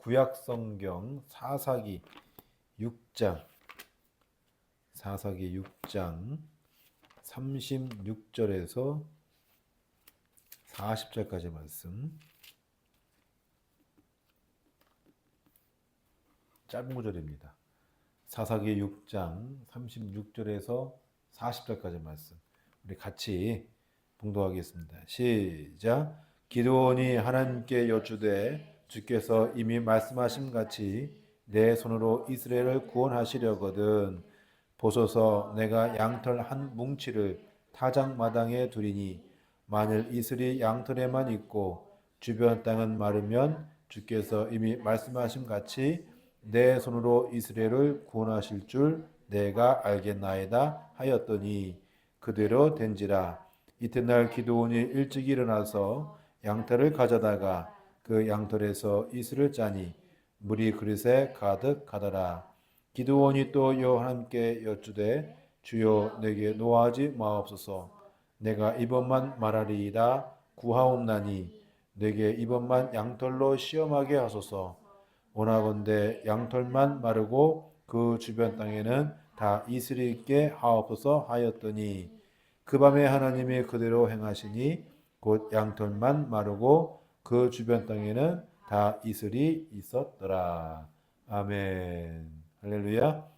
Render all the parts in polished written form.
구약성경 사사기 6장 36절에서 40절까지 말씀. 짧은 구절입니다. 사사기 6장 36절에서 40절까지 말씀. 우리 같이 봉독하겠습니다. 시작. 기드온이 하나님께 여쭈되 주께서 이미 말씀하신 같이 내 손으로 이스라엘을 구원하시려거든 보소서, 내가 양털 한 뭉치를 타작마당에 두리니 만일 이슬이 양털에만 있고 주변 땅은 마르면 주께서 이미 말씀하신 같이 내 손으로 이스라엘을 구원하실 줄 내가 알겠나이다 하였더니 그대로 된지라. 이튿날 기드온이 일찍 일어나서 양털을 가져다가 그 양털에서 이슬을 짜니 물이 그릇에 가득하더라. 기드온이 또 여호와께 여쭈되 주여 내게 노하지 마옵소서. 내가 이번만 말하리이다 구하옵나니 내게 이번만 양털로 시험하게 하소서. 원하건대 양털만 마르고 그 주변 땅에는 다 이슬이 있게 하옵소서 하였더니 그 밤에 하나님이 그대로 행하시니 곧 양털만 마르고 그 주변 땅에는 다 이슬이 있었더라. 아멘. 할렐루야.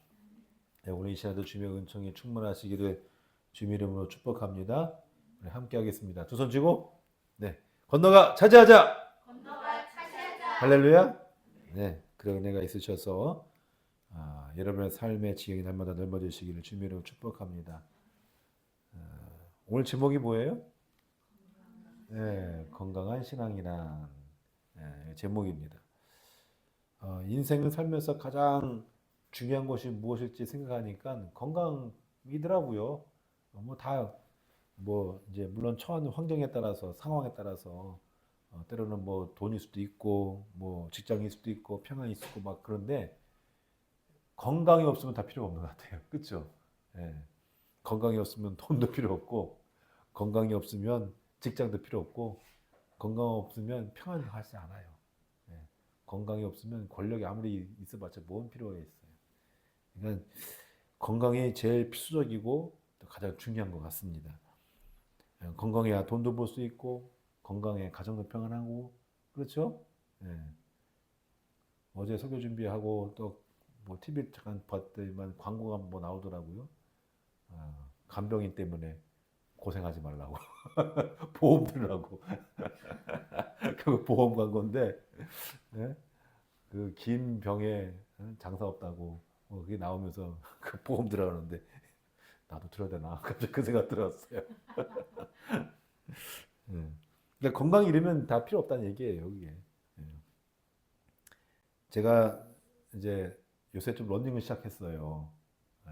네, 오늘 이 시간도 주님의 은총이 충만하시기를 주님 이름으로 축복합니다. 우리 함께 하겠습니다. 두 손 쥐고 네, 건너가 차지하자. 할렐루야. 네, 그런 은혜가 있으셔서 여러분의 삶의 지경이 날마다 넓어지시기를 주님 이름으로 축복합니다. 오늘 제목이 뭐예요? 네, 건강한 신앙이란 제목입니다. 인생을 살면서 가장 중요한 것이 무엇일지 생각하니까 건강이더라고요. 이제 물론 처한 환경에 따라서 상황에 따라서 때로는 뭐 돈일 수도 있고 뭐 직장일 수도 있고 평안일 수도 있고 막 그런데 건강이 없으면 다 필요가 없는 것 같아요. 그렇죠? 예. 건강이 없으면 돈도 필요 없고 건강이 없으면 직장도 필요 없고 건강 없으면 평안하지 않아요. 예. 건강이 없으면 권력이 아무리 있어봤자 뭔 필요가 있어요. 그러니까 건강이 제일 필수적이고 또 가장 중요한 것 같습니다. 건강해야 돈도 벌 수 있고 건강해 가정도 평안하고 그렇죠? 예. 어제 설교 준비하고 또 뭐 TV 잠깐 봤더니만 광고가 뭐 나오더라고요. 간병인 때문에 고생하지 말라고 보험 들으라고 그 보험 광고인데 예? 그 긴 병에 장사 없다고 그게 나오면서 그 보험 들어가는데 나도 들어야 되나 갑자기 그 생각 들었어요. 예. 그러니까 건강 잃으면 다 필요 없다는 얘기예요, 이게. 예. 제가 이제 요새 좀 러닝을 시작했어요. 예.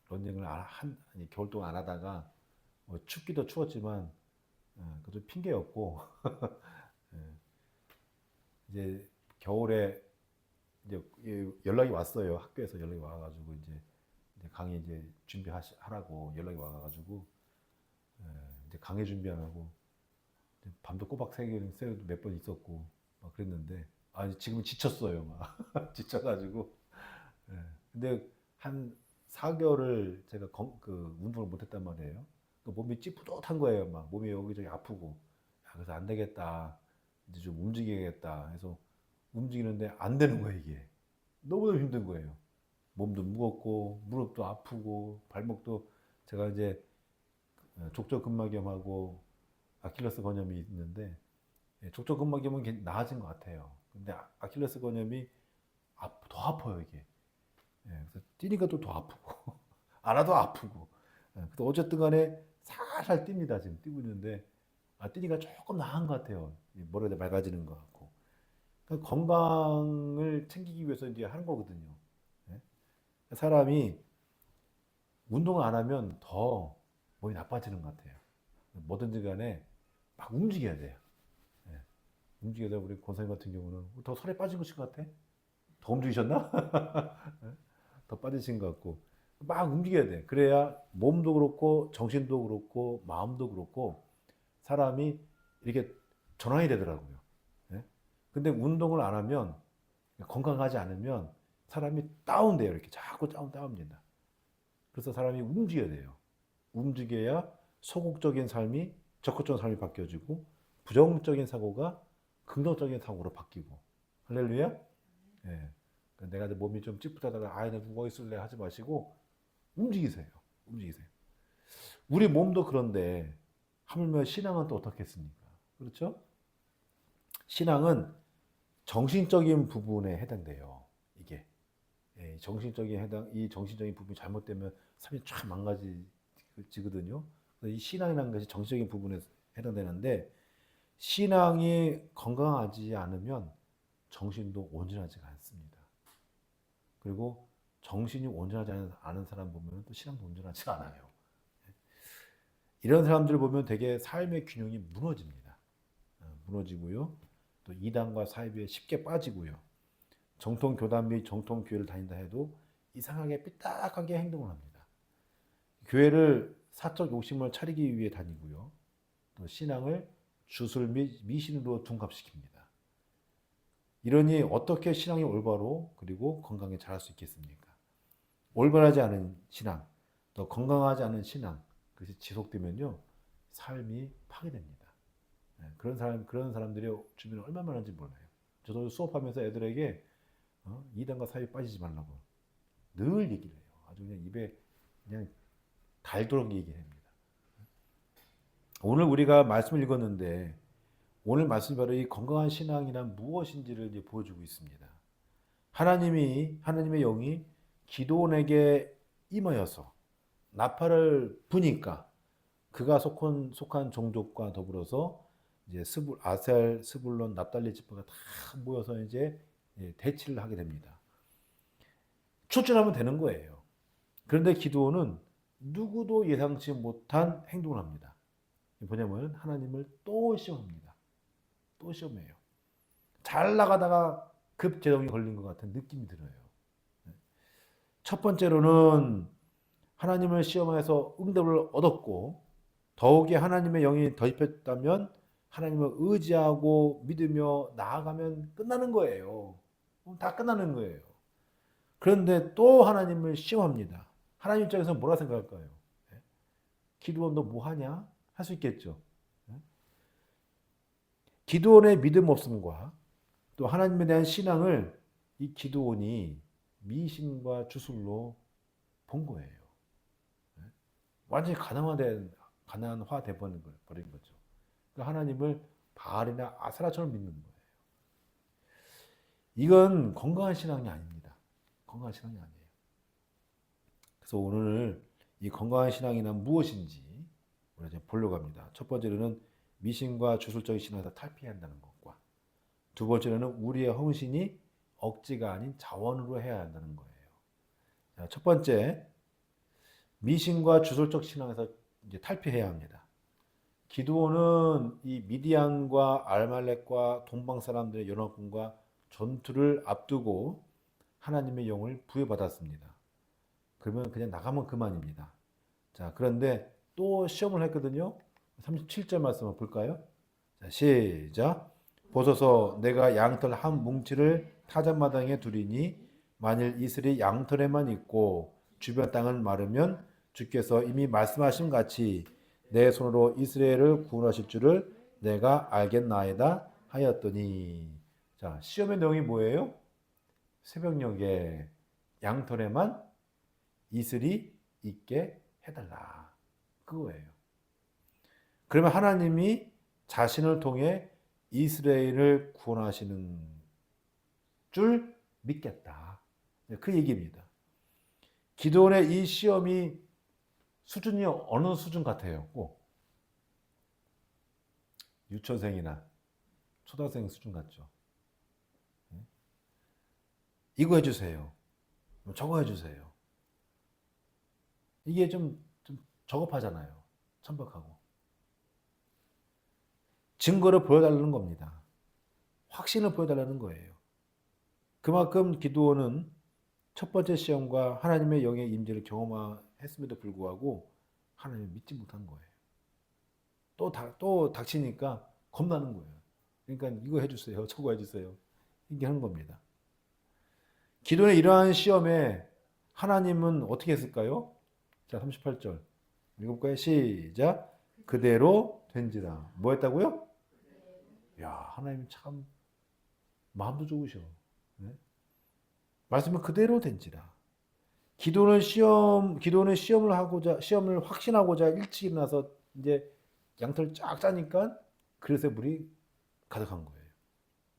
러닝을 겨울 동안 안 하다가 뭐 춥기도 추웠지만 그래도 핑계였고 예. 이제 겨울에 이제 연락이 왔어요. 학교에서 연락이 와가지고 이제 강의 이제 준비하라고 연락이 와가지고 이제 강의 준비하라고 밤도 꼬박 새기는 몇 번 있었고 막 그랬는데 지금 지쳤어요. 막 지쳐가지고 근데 한 4개월을 제가 운동을 못했단 말이에요. 몸이 찌뿌듯한 거예요. 막 몸이 여기저기 아프고 그래서 안 되겠다. 이제 좀 움직여야겠다 해서 움직이는데 안 되는 거예요. 이게 너무너무 힘든 거예요. 몸도 무겁고 무릎도 아프고 발목도 제가 이제 족저근막염하고 아킬레스 건염이 있는데 족저근막염은 나아진 것 같아요. 근데 아킬레스 건염이 더 아파요 이게. 그래서 뛰니까 또 더 아프고 안 와도 아프고. 그래서 어쨌든 간에 살살 뜁니다. 지금 뛰고 있는데 뛰니까 조금 나은 것 같아요. 머리가 맑아지는 것 같고. 그러니까 건강을 챙기기 위해서 이제 하는 거거든요. 사람이 운동을 안 하면 더 몸이 나빠지는 것 같아요. 뭐든지 간에 막 움직여야 돼요. 움직여야 돼요. 우리 권사님 같은 경우는 더 살이 빠진 것 같아? 더 움직이셨나? 더 빠지신 것 같고 막 움직여야 돼. 그래야 몸도 그렇고 정신도 그렇고 마음도 그렇고 사람이 이렇게 전환이 되더라고요. 근데 운동을 안 하면, 건강하지 않으면 사람이 다운돼요. 이렇게 자꾸 다운됩니다. 그래서 사람이 움직여야 돼요. 움직여야 소극적인 삶이 적극적인 삶이 바뀌어지고 부정적인 사고가 긍정적인 사고로 바뀌고. 할렐루야? 예. 내가 몸이 좀 찌뿌다다가 나 누워 있을래 하지 마시고 움직이세요. 움직이세요. 우리 몸도 그런데 하물며 신앙은 또 어떻겠습니까? 그렇죠? 신앙은 정신적인 부분에 해당돼요. 이게 이 정신적인 부분이 잘못되면 삶이 참 망가지거든요. 이 신앙이라는 것이 정신적인 부분에 해당되는데 신앙이 건강하지 않으면 정신도 온전하지가 않습니다. 그리고 정신이 온전하지 않은 사람 보면 또 신앙도 온전하지 않아요. 이런 사람들을 보면 되게 삶의 균형이 무너집니다. 무너지고요. 또 이단과 사이비에 쉽게 빠지고요. 정통 교단 및 정통 교회를 다닌다 해도 이상하게 삐딱하게 행동을 합니다. 교회를 사적 욕심을 차리기 위해 다니고요. 또 신앙을 주술 및 미신으로 둔갑시킵니다. 이러니 어떻게 신앙이 올바로 그리고 건강에 자랄 수 있겠습니까? 올바르지 않은 신앙, 또 건강하지 않은 신앙, 그것이 지속되면요, 삶이 파괴됩니다. 그런 사람들이 주변에 얼마나 많은지 몰라요. 저도 수업하면서 애들에게 이단과 사이에 빠지지 말라고 늘 얘기를 해요. 아주 그냥 입에 그냥 달도록 얘기를 합니다. 오늘 우리가 말씀을 읽었는데 오늘 말씀이 바로 이 건강한 신앙이란 무엇인지를 이제 보여주고 있습니다. 하나님의 영이 기도원에게 임하여서 나팔을 부니까 그가 속한 종족과 더불어서 이제 아셀, 스불론, 납달리 지파가 다 모여서 이제 대치를 하게 됩니다. 출전하면 되는 거예요. 그런데 기드온은 누구도 예상치 못한 행동을 합니다. 뭐냐면 하나님을 또 시험합니다. 또 시험해요. 잘 나가다가 급제동이 걸린 것 같은 느낌이 들어요. 첫 번째로는 하나님을 시험해서 응답을 얻었고 더욱이 하나님의 영이 더입혔다면 하나님을 의지하고 믿으며 나아가면 끝나는 거예요. 다 끝나는 거예요. 그런데 또 하나님을 시험합니다. 하나님 입장에서 뭐라 생각할까요? 기드온 너 뭐하냐? 할 수 있겠죠. 기드온의 믿음 없음과 또 하나님에 대한 신앙을 이 기드온이 미신과 주술로 본 거예요. 완전히 가난화돼 버린 거죠. 그러니까 하나님을 바알이나 아세라처럼 믿는 거예요. 이건 건강한 신앙이 아닙니다. 건강한 신앙이 아니에요. 그래서 오늘 이 건강한 신앙이란 무엇인지 우리가 보려고 합니다. 첫 번째로는 미신과 주술적인 신앙에서 탈피해야 한다는 것과 두 번째로는 우리의 헌신이 억지가 아닌 자원으로 해야 한다는 거예요. 자, 첫 번째, 미신과 주술적 신앙에서 이제 탈피해야 합니다. 기드온은 이 미디안과 알말렉과 동방 사람들의 연합군과 전투를 앞두고 하나님의 영을 부여받았습니다. 그러면 그냥 나가면 그만입니다. 자, 그런데 또 시험을 했거든요. 37절 말씀을 볼까요? 자, 시작. 보소서 내가 양털 한 뭉치를 타작마당에 두리니 만일 이슬이 양털에만 있고 주변 땅은 마르면 주께서 이미 말씀하신 같이 내 손으로 이스라엘을 구원하실 줄을 내가 알겠나이다 하였더니 자, 시험의 내용이 뭐예요? 새벽녘에 양털에만 이슬이 있게 해달라. 그거예요. 그러면 하나님이 자신을 통해 이스라엘을 구원하시는 줄 믿겠다. 그 얘기입니다. 기드온의 이 시험이 수준이 어느 수준 같아요? 꼭 유치원생이나 초등학생 수준 같죠. 이거 해주세요. 저거 해주세요. 이게 좀 저급하잖아요. 천박하고. 증거를 보여달라는 겁니다. 확신을 보여달라는 거예요. 그만큼 기드온은 첫 번째 시험과 하나님의 영의 임재를 경험했음에도 불구하고 하나님을 믿지 못한 거예요. 또 닥치니까 겁나는 거예요. 그러니까 이거 해주세요. 저거 해주세요. 이게 하는 겁니다. 기도의 이러한 시험에 하나님은 어떻게 했을까요? 자, 38절. 읽어볼까요? 시작. 그대로 된지라. 뭐 했다고요? 야, 하나님 참 마음도 좋으셔. 네? 말씀은 그대로 된지라. 기도는 시험을 확신하고자 일찍 일어나서 이제 양털 쫙 짜니까 그릇에 물이 가득한 거예요.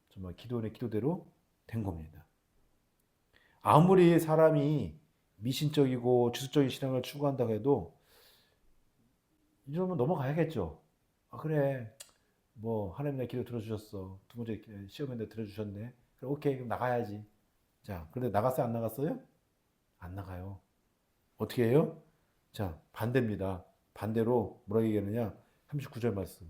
정말 기도원의 기도대로 된 겁니다. 아무리 사람이 미신적이고 주술적인 신앙을 추구한다고 해도 이러면 넘어가야겠죠. 아, 그래. 뭐 하나님 내 기도 들어주셨어. 두 번째 시험에 들어주셨네. 그래, 오케이. 그럼 나가야지. 자, 그런데 나갔어요? 안 나갔어요? 안 나가요. 어떻게 해요? 자, 반대입니다. 반대로 뭐라고 얘기하느냐? 39절 말씀.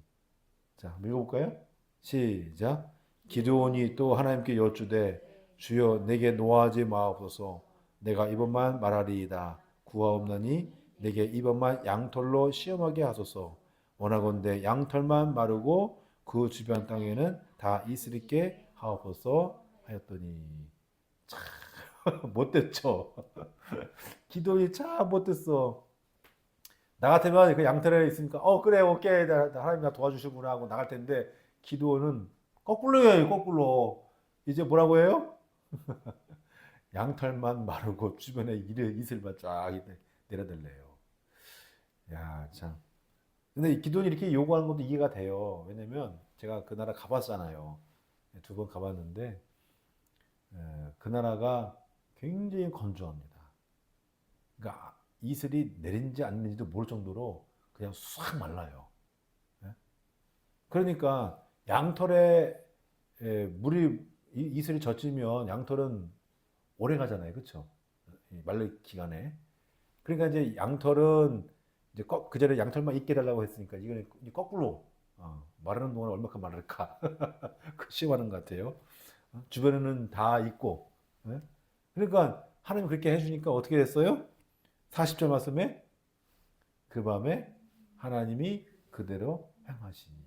자, 한번 읽어볼까요? 시작. 기드온이 또 하나님께 여쭈되 주여 내게 노하지 마옵소서. 내가 이번만 말하리이다. 구하옵나니 내게 이번만 양털로 시험하게 하소서. 원하건대 양털만 마르고 그 주변 땅에는 다 이스리게 하옵소서 하였더니 참 못됐죠. 기도이 참 못됐어. 나 같으면 그 양털에 있으니까 그래 오케이 하나님 나 도와주시구나 하고 나갈 텐데 기도는 거꾸로 해요. 거꾸로. 이제 뭐라고 해요? 양털만 마르고 주변에 이슬만 쫙 내려들래요. 야, 참. 근데 기도는 이렇게 요구하는 것도 이해가 돼요. 왜냐면 제가 그 나라 가봤잖아요. 두 번 가봤는데 그 나라가 굉장히 건조합니다. 그러니까 이슬이 내린지 안 내린지도 모를 정도로 그냥 싹 말라요. 그러니까 양털에 물이 이슬이 젖으면 양털은 오래 가잖아요, 그렇죠? 말릴 기간에. 그러니까 이제 양털은 이제 그 전에 양털만 있게 달라고 했으니까 이거는 거꾸로 마르는 동안 얼마큼 마를까 그 시험하는 것 같아요. 주변에는 다 있고. 그러니까 하나님 그렇게 해주니까 어떻게 됐어요? 40절 말씀에 그 밤에 하나님이 그대로 행하시니.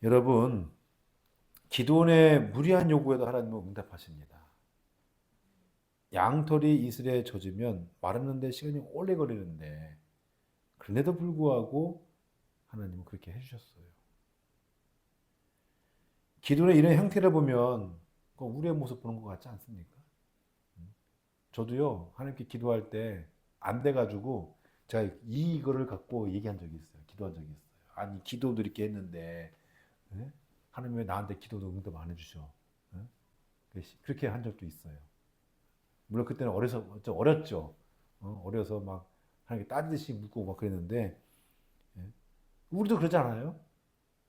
여러분, 기도원의 무리한 요구에도 하나님은 응답하십니다. 양털이 이슬에 젖으면 마르는데 시간이 오래 걸리는데 그런데도 불구하고 하나님은 그렇게 해주셨어요. 기도원의 이런 형태를 보면 우리의 모습 보는 것 같지 않습니까? 저도요 하나님께 기도할 때 안 돼가지고 제가 이거를 갖고 얘기한 적이 있어요. 기도한 적이 있어요. 아니 기도도 이렇게 했는데 하나님 왜 나한테 기도도 응답 안 해주셔? 그렇게 한 적도 있어요. 물론 그때는 어렸죠. 어려서 막 하나님께 따지듯이 묻고 막 그랬는데 우리도 그러잖아요.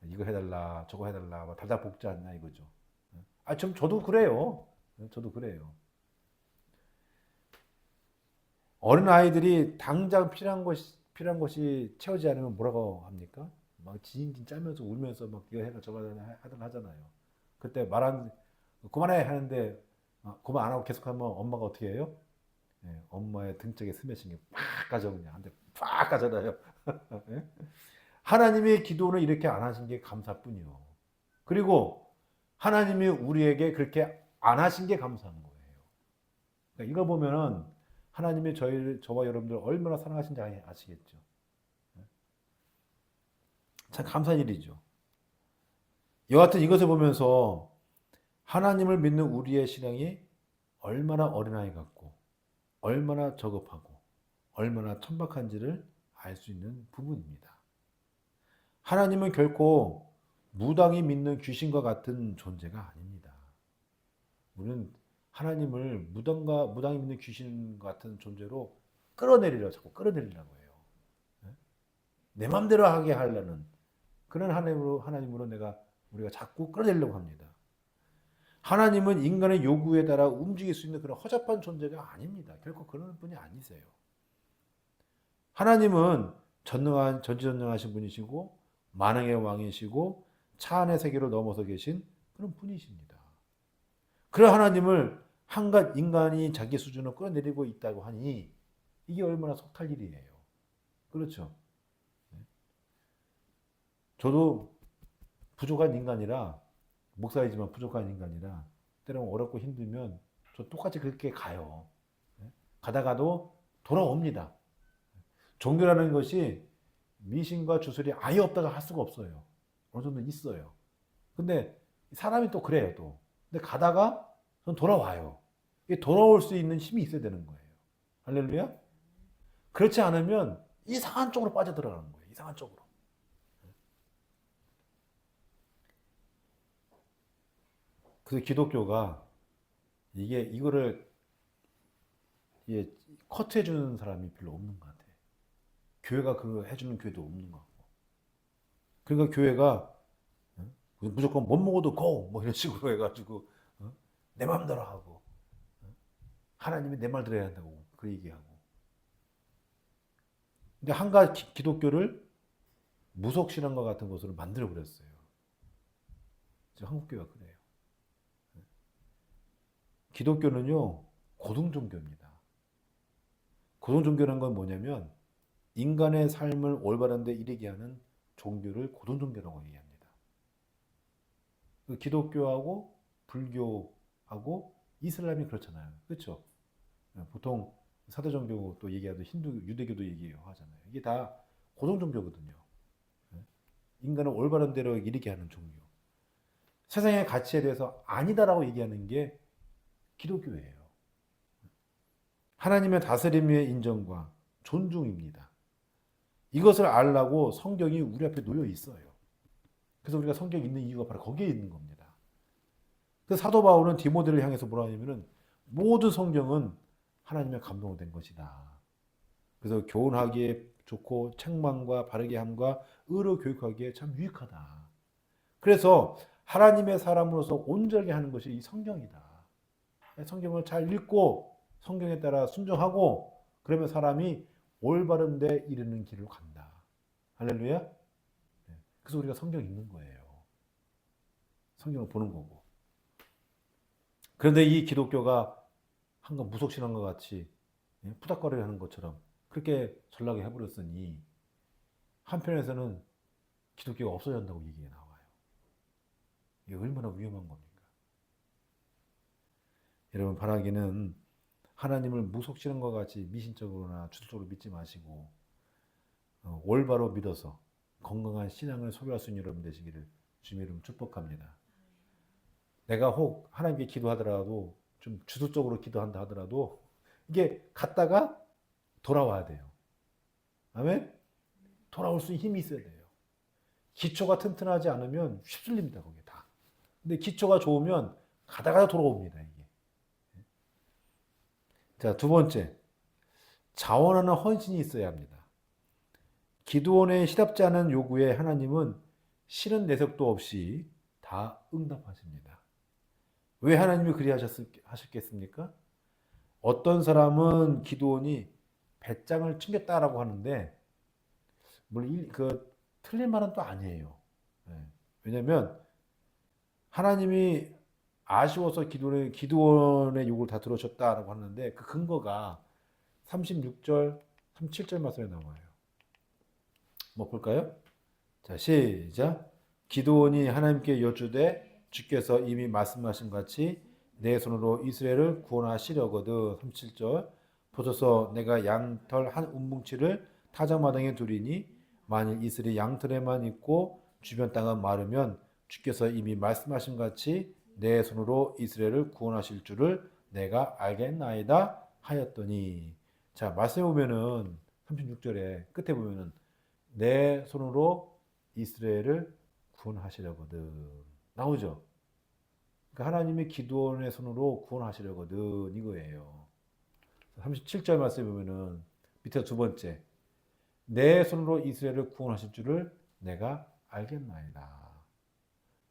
이거 해달라, 저거 해달라, 막 달달 볶지 않냐 이거죠. 저도 그래요. 저도 그래요. 어린 아이들이 당장 필요한 것이 채워지지 않으면 뭐라고 합니까? 막 진진 짜면서 울면서 막 이거 해라 저거 해라 하잖아요. 그때 그만해 하는데 그만 안 하고 계속하면 엄마가 어떻게 해요? 엄마의 등짝에 스매싱이 팍 가져 그냥 한대 팍 가잖아요. 예? 하나님의 기도는 이렇게 안 하신 게 감사뿐이요. 그리고 하나님이 우리에게 그렇게 안 하신 게 감사한 거예요. 그러니까 이거 보면은 하나님이 저와 여러분들 얼마나 사랑하신지 아시겠죠. 참 감사한 일이죠. 여하튼 이것을 보면서 하나님을 믿는 우리의 신앙이 얼마나 어린아이 같고 얼마나 저급하고 얼마나 천박한지를 알 수 있는 부분입니다. 하나님은 결코 무당이 믿는 귀신과 같은 존재가 아닙니다. 우리는 하나님을 무당이 믿는 귀신 같은 존재로 자꾸 끌어내리려고 해요. 내 마음대로 하게 하려는 그런 하나님으로 우리가 자꾸 끌어내려고 합니다. 하나님은 인간의 요구에 따라 움직일 수 있는 그런 허접한 존재가 아닙니다. 결코 그런 분이 아니세요. 하나님은 전지전능하신 분이시고 만왕의 왕이시고 차안의 세계로 넘어서 계신 그런 분이십니다. 그런 하나님을 한갓 인간이 자기 수준으로 끌어내리고 있다고 하니 이게 얼마나 속탈 일이에요. 그렇죠? 저도 부족한 인간이라, 목사이지만 부족한 인간이라 때로는 어렵고 힘들면 저 똑같이 그렇게 가요. 가다가도 돌아옵니다. 종교라는 것이 미신과 주술이 아예 없다가 할 수가 없어요. 어느 정도 있어요. 근데 사람이 또 그래요, 또. 근데 가다가 전 돌아와요. 이게 돌아올 수 있는 힘이 있어야 되는 거예요. 할렐루야? 그렇지 않으면 이상한 쪽으로 빠져들어가는 거예요. 이상한 쪽으로. 그래서 기독교가 이거를 커트해주는 사람이 별로 없는 것 같아요. 교회가 그거 해주는 교회도 없는 것 같고. 그러니까 교회가 무조건 못 먹어도 고! 뭐 이런 식으로 해가지고, 내 마음대로 하고, 하나님이 내 말 들어야 한다고, 그 얘기하고. 근데 한가 기독교를 무속신앙과 같은 것으로 만들어버렸어요. 한국교회가 그래요. 기독교는요, 고등종교입니다. 고등종교라는 건 뭐냐면, 인간의 삶을 올바른 데 이르게 하는 종교를 고등종교라고 얘기합니다. 기독교하고 불교하고 이슬람이 그렇잖아요. 그렇죠? 보통 사도종교 또 얘기하도 유대교도 얘기하잖아요. 이게 다 고등종교거든요. 인간을 올바른 대로 이르게 하는 종교. 세상의 가치에 대해서 아니다라고 얘기하는 게 기독교예요. 하나님의 다스림의 인정과 존중입니다. 이것을 알라고 성경이 우리 앞에 놓여 있어요. 그래서 우리가 성경이 있는 이유가 바로 거기에 있는 겁니다. 그래서 사도 바울은 디모데를 향해서 뭐라 하냐면은 모든 성경은 하나님의 감동된 것이다. 그래서 교훈하기에 좋고 책망과 바르게 함과 의로 교육하기에 참 유익하다. 그래서 하나님의 사람으로서 온전하게 하는 것이 이 성경이다. 성경을 잘 읽고 성경에 따라 순종하고 그러면 사람이 올바른 데 이르는 길을 간다. 할렐루야. 그래서 우리가 성경 읽는 거예요. 성경을 보는 거고. 그런데 이 기독교가 한간 무속신앙과 같이 푸닥거리를 하는 것처럼 그렇게 전락을 해버렸으니 한편에서는 기독교가 없어진다고 얘기가 나와요. 이게 얼마나 위험한 겁니까? 여러분 바라기는 하나님을 무속신앙과 같이 미신적으로나 주술적으로 믿지 마시고 올바로 믿어서 건강한 신앙을 소유할 수 있는 여러분 되시기를 주님 이름 축복합니다. 내가 혹 하나님께 기도하더라도 좀 주도적으로 기도한다 하더라도 이게 갔다가 돌아와야 돼요. 아멘? 돌아올 수 있는 힘이 있어야 돼요. 기초가 튼튼하지 않으면 휩쓸립니다. 거기에 다. 근데 기초가 좋으면 가다가 돌아옵니다. 이게. 자, 두 번째. 자원하는 헌신이 있어야 합니다. 기드온의 시답지 않은 요구에 하나님은 싫은 내색도 없이 다 응답하십니다. 왜 하나님이 그리 하셨겠습니까? 어떤 사람은 기드온이 배짱을 챙겼다라고 하는데 물론 틀린 말은 또 아니에요. 왜냐하면 하나님이 아쉬워서 기드온의 요구를 다 들어줬다라고 하는데 그 근거가 36절, 37절 말씀에 나와요. 뭐 볼까요? 자, 시작. 기드온이 하나님께 여쭈되 주께서 이미 말씀하신 같이 내 손으로 이스라엘을 구원하시려거든. 37절. 보소서 내가 양털 한 움뭉치를 타작마당에 두리니 만일 이스라엘 양털에만 있고 주변 땅은 마르면 주께서 이미 말씀하신 같이 내 손으로 이스라엘을 구원하실 줄을 내가 알겠나이다 하였더니. 자, 말씀해 보면은 36절에 끝에 보면은 내 손으로 이스라엘을 구원하시려거든 나오죠. 그러니까 하나님이 기드온의 손으로 구원하시려거든 이거예요. 37절 말씀에 보면은 밑에 두 번째 내 손으로 이스라엘을 구원하실 줄을 내가 알겠나이다.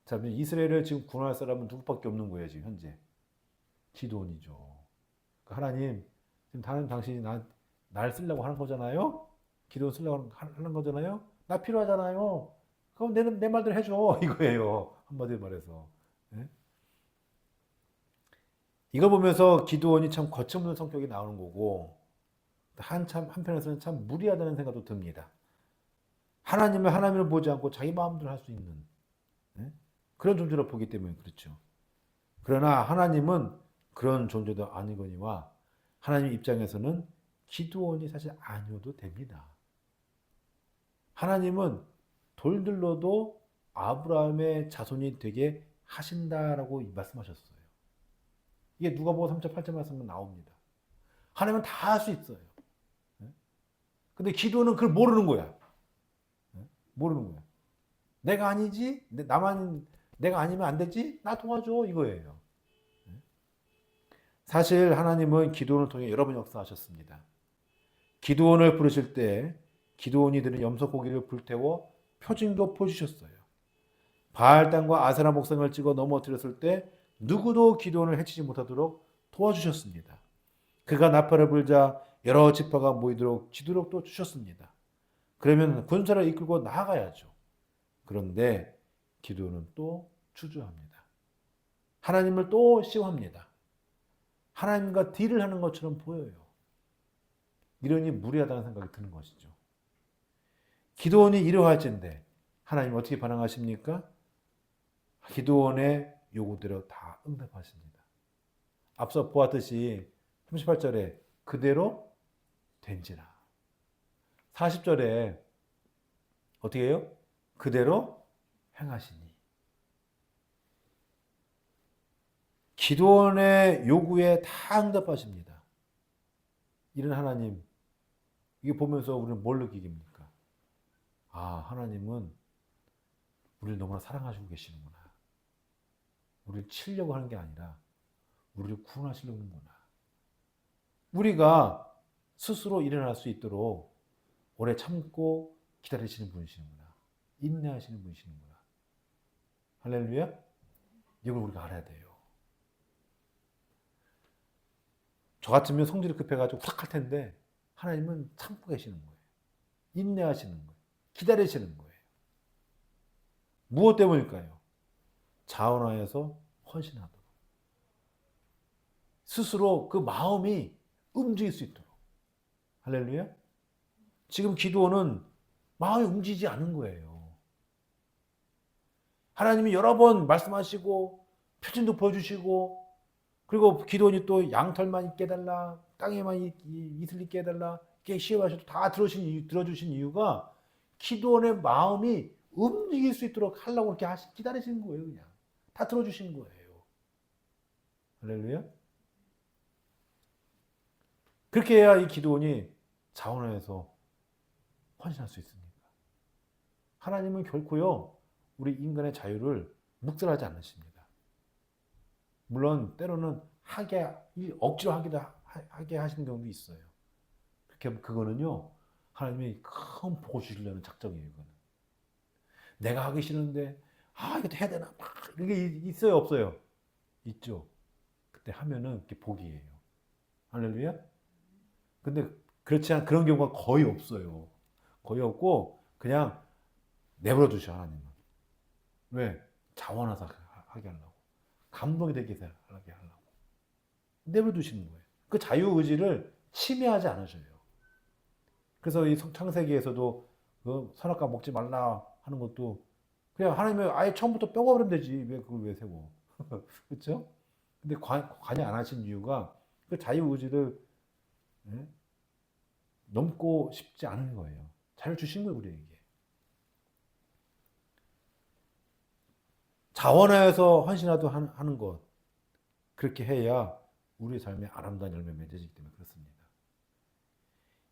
자, 이스라엘을 지금 구원할 사람은 누구밖에 없는 거예요 지금 현재. 기드온이죠. 그러니까 하나님 지금 당신이 날 쓰려고 하는 거잖아요. 기도원 쓰려고 하는 거잖아요. 나 필요하잖아요. 그럼 내 말대로 해줘 이거예요. 한마디로 말해서. 네? 이걸 보면서 기드온이 참 거침없는 성격이 나오는 거고 한편에서는 참 무리하다는 생각도 듭니다. 하나님을 하나님을 보지 않고 자기 마음대로 할 수 있는 그런 존재로 보기 때문에 그렇죠. 그러나 하나님은 그런 존재도 아니거니와 하나님 입장에서는 기드온이 사실 아니어도 됩니다. 하나님은 돌들로도 아브라함의 자손이 되게 하신다라고 말씀하셨어요. 이게 누가복음 3장 8절 말씀은 나옵니다. 하나님은 다 할 수 있어요. 근데 기도는 그걸 모르는 거야. 모르는 거야. 내가 아니지? 내가 아니면 안 되지? 나 도와줘 이거예요. 사실 하나님은 기도원을 통해 여러 번 역사하셨습니다. 기도원을 부르실 때 기도원이 드는 염소고기를 불태워 표징도 퍼주셨어요. 바알단과 아세라 목상을 찍어 넘어뜨렸을 때 누구도 기도원을 해치지 못하도록 도와주셨습니다. 그가 나팔을 불자 여러 지파가 모이도록 지도록도 주셨습니다. 그러면 군사를 이끌고 나아가야죠. 그런데 기도원은 또 주저합니다. 하나님을 또 시험합니다. 하나님과 딜을 하는 것처럼 보여요. 이러니 무리하다는 생각이 드는 것이죠. 기도원이 이러할진데 하나님 어떻게 반응하십니까? 기도원의 요구대로 다 응답하십니다. 앞서 보았듯이 38절에 그대로 된지라. 40절에 어떻게 해요? 그대로 행하시니. 기도원의 요구에 다 응답하십니다. 이런 하나님, 이게 보면서 우리는 뭘 느끼깁니까? 아, 하나님은 우리를 너무나 사랑하시고 계시는구나. 우리를 치려고 하는 게 아니라 우리를 구원하시려고 하는구나. 우리가 스스로 일어날 수 있도록 오래 참고 기다리시는 분이시는구나. 인내하시는 분이시는구나. 할렐루야? 이걸 우리가 알아야 돼요. 저 같으면 성질이 급해가지고 팍 할 텐데 하나님은 참고 계시는 거예요. 인내하시는 거예요. 기다리시는 거예요. 무엇 때문일까요? 자원하여서 헌신하도록. 스스로 그 마음이 움직일 수 있도록. 할렐루야? 지금 기도는 마음이 움직이지 않은 거예요. 하나님이 여러 번 말씀하시고 표징도 보여주시고 그리고 기도원이 또 양털만 있게 해달라, 땅에만 이슬 있게 해달라, 이렇게 시험하셔도 다 들어주신 이유가 기도원의 마음이 움직일 수 있도록 하려고 이렇게 기다리시는 거예요, 그냥. 다 들어주신 거예요. 할렐루야? 그렇게 해야 이 기도원이 자원하여서 헌신할 수 있습니다. 하나님은 결코요, 우리 인간의 자유를 묵살하지 않으십니다. 물론 때로는 억지로 하게 하시는 경우도 있어요. 그거는요, 하나님이 큰 복을 주시려는 작정이에요. 이거는. 내가 하기 싫은데 이것도 해야 되나? 이게 있어요, 없어요? 있죠. 그때 하면은 그게 복이에요. 할렐루야? 근데 그런 경우가 거의 없어요. 거의 없고 그냥 내버려 두셔, 하나님은. 왜? 자원하사 하게 하려고. 감동이 되게 하게 하려고. 내버려 두시는 거예요. 그 자유의지를 침해하지 않으셔요. 그래서 이 창세기에서도 그 선악과 먹지 말라 하는 것도 그냥 하나님이 아예 처음부터 뼈가 되지. 왜 그걸 왜 세워? 그렇죠? 근데 관여 안 하신 이유가 그 자유의지를 넘고 싶지 않은 거예요. 자유 주신 거예요, 우리에게. 자원하여서 헌신하도 하는 것. 그렇게 해야 우리의 삶에 아름다운 열매 맺어지기 때문에 그렇습니다.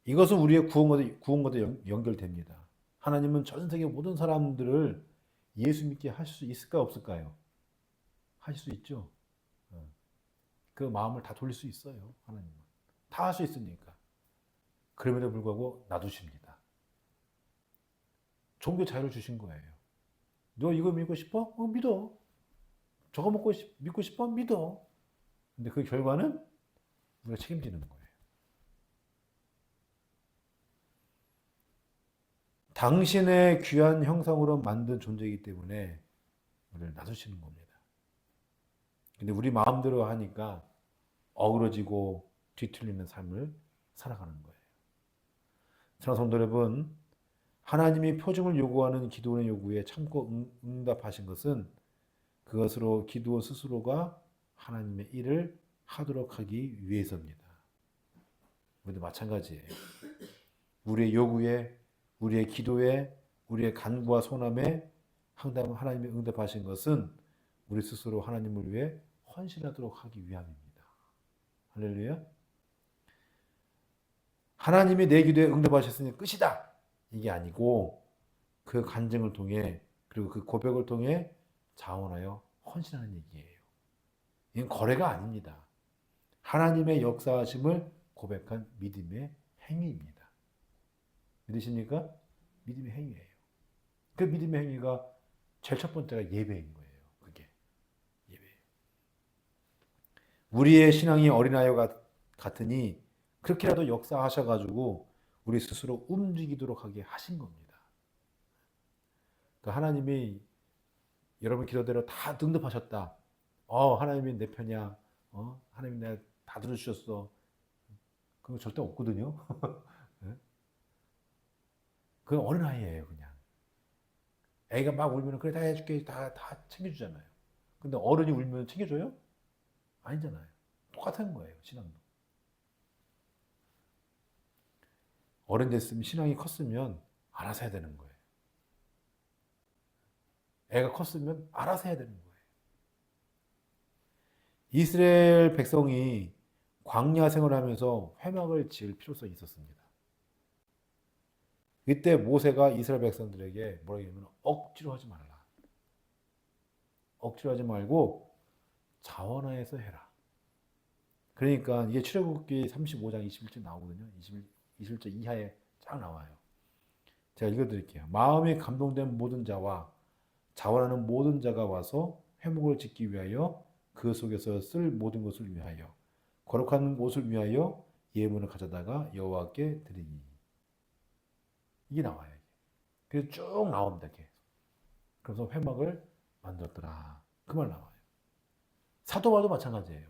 이것은 우리의 구원과도 연결됩니다. 하나님은 전 세계 모든 사람들을 예수 믿게 하실 수 있을까요? 없을까요? 하실 수 있죠. 그 마음을 다 돌릴 수 있어요. 하나님은. 다 할 수 있으니까. 그럼에도 불구하고 놔두십니다. 종교 자유를 주신 거예요. 너 이거 믿고 싶어? 믿어. 저거 믿고 싶어? 믿어. 근데 그 결과는 우리가 책임지는 거예요. 당신의 귀한 형상으로 만든 존재이기 때문에 우리를 놔두시는 겁니다. 근데 우리 마음대로 하니까 어그러지고 뒤틀리는 삶을 살아가는 거예요. 사랑하는 성도 여러분, 하나님이 표징을 요구하는 기도원의 요구에 참고 응답하신 것은 그것으로 기도원 스스로가 하나님의 일을 하도록 하기 위해서입니다. 우리도 마찬가지예요. 우리의 요구에, 우리의 기도에, 우리의 간구와 소남에 하나님이 응답하신 것은 우리 스스로 하나님을 위해 헌신하도록 하기 위함입니다. 할렐루야. 하나님이 내 기도에 응답하셨으니 끝이다. 이게 아니고 그 간증을 통해 그리고 그 고백을 통해 자원하여 헌신하는 얘기예요. 이건 거래가 아닙니다. 하나님의 역사하심을 고백한 믿음의 행위입니다. 믿으십니까? 믿음의 행위예요. 그 믿음의 행위가 제일 첫 번째가 예배인 거예요. 그게 예배예요. 우리의 신앙이 어린아이 같으니 그렇게라도 역사하셔가지고 우리 스스로 움직이도록 하게 하신 겁니다. 그러니까 하나님이 여러분 기도대로 다 응답하셨다. 하나님이 내 편이야. 하나님 내가 다 들어주셨어. 그거 절대 없거든요. 네? 그건 어린아이예요, 그냥. 애가 막 울면 그래 다 해줄게 다 챙겨주잖아요. 근데 어른이 울면 챙겨줘요? 아니잖아요. 똑같은 거예요, 신앙도. 어른 됐으면 신앙이 컸으면 알아서 해야 되는 거예요. 애가 컸으면 알아서 해야 되는 거예요. 이스라엘 백성이 광야 생활하면서 회막을 지을 필요성이 있었습니다. 이때 모세가 이스라엘 백성들에게 뭐라고 하냐면 억지로 하지 말라. 억지로 하지 말고 자원하여서 해라. 그러니까 이게 출애굽기 35장 21절 나오거든요. 21절 이하에 쫙 나와요. 제가 읽어드릴게요. 마음이 감동된 모든 자와 자원하는 모든 자가 와서 회목을 짓기 위하여 그 속에서 쓸 모든 것을 위하여 거룩한 옷을 위하여 예물을 가져다가 여호와께 드리니. 이게 나와요. 그래서 쭉 나옵니다. 계속. 그래서 회막을 만들었더라. 그 말 나와요. 사도 바울도 마찬가지예요.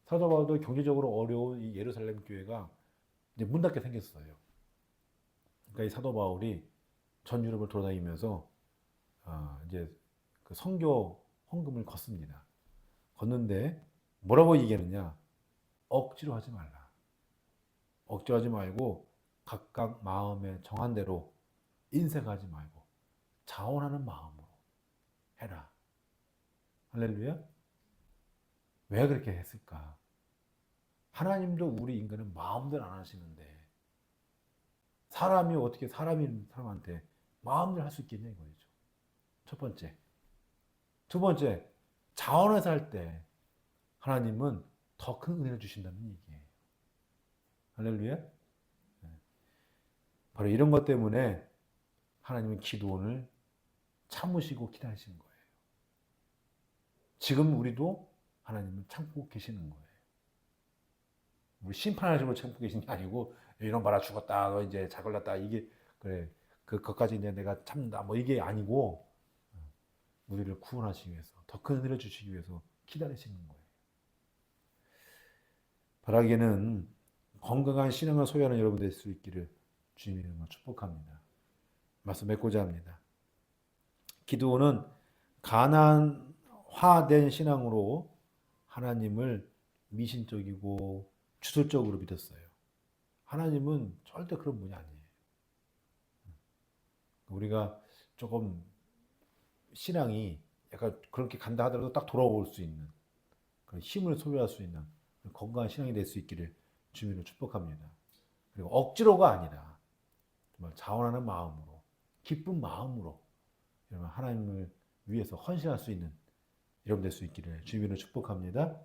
사도 바울도 경제적으로 어려운 이 예루살렘 교회가 이제 문 닫게 생겼어요. 그러니까 이 사도 바울이 전 유럽을 돌아다니면서 이제 그 선교 헌금을 걷습니다. 걷는데 뭐라고 얘기하느냐? 억지로 하지 말라. 억지로 하지 말고 각각 마음에 정한 대로 인색하지 말고 자원하는 마음으로 해라. 할렐루야. 왜 그렇게 했을까? 하나님도 우리 인간은 마음대로 안 하시는데 사람이 어떻게 사람한테 마음대로 할 수 있겠냐 이거죠. 첫 번째. 두 번째, 자원해서 할 때 하나님은 더 큰 은혜를 주신다는 얘기예요. 할렐루야. 바로 이런 것 때문에 하나님은 기도원을 참으시고 기다리시는 거예요. 지금 우리도 하나님은 참고 계시는 거예요. 우리 심판하시고 참고 계신 게 아니고 이런 봐라 죽었다 너 이제 잘 걸렸다 이게 그래 그것까지 이제 내가 참는다 뭐 이게 아니고 우리를 구원하시기 위해서 더 큰 은혜를 주시기 위해서 기다리시는 거예요. 바라기에는 건강한 신앙을 소유하는 여러분 될 수 있기를 주님의 이름으로 축복합니다. 말씀 맺고자 합니다. 기도는 가난화된 신앙으로 하나님을 미신적이고 주술적으로 믿었어요. 하나님은 절대 그런 분이 아니에요. 우리가 조금 신앙이 약간 그렇게 간다 하더라도 딱 돌아올 수 있는 그런 힘을 소유할 수 있는 건강한 신앙이 될 수 있기를 주님으로 축복합니다. 그리고 억지로가 아니라 정말 자원하는 마음으로 기쁜 마음으로 여러분 하나님을 위해서 헌신할 수 있는 여러분 될 수 있기를 주님으로 축복합니다.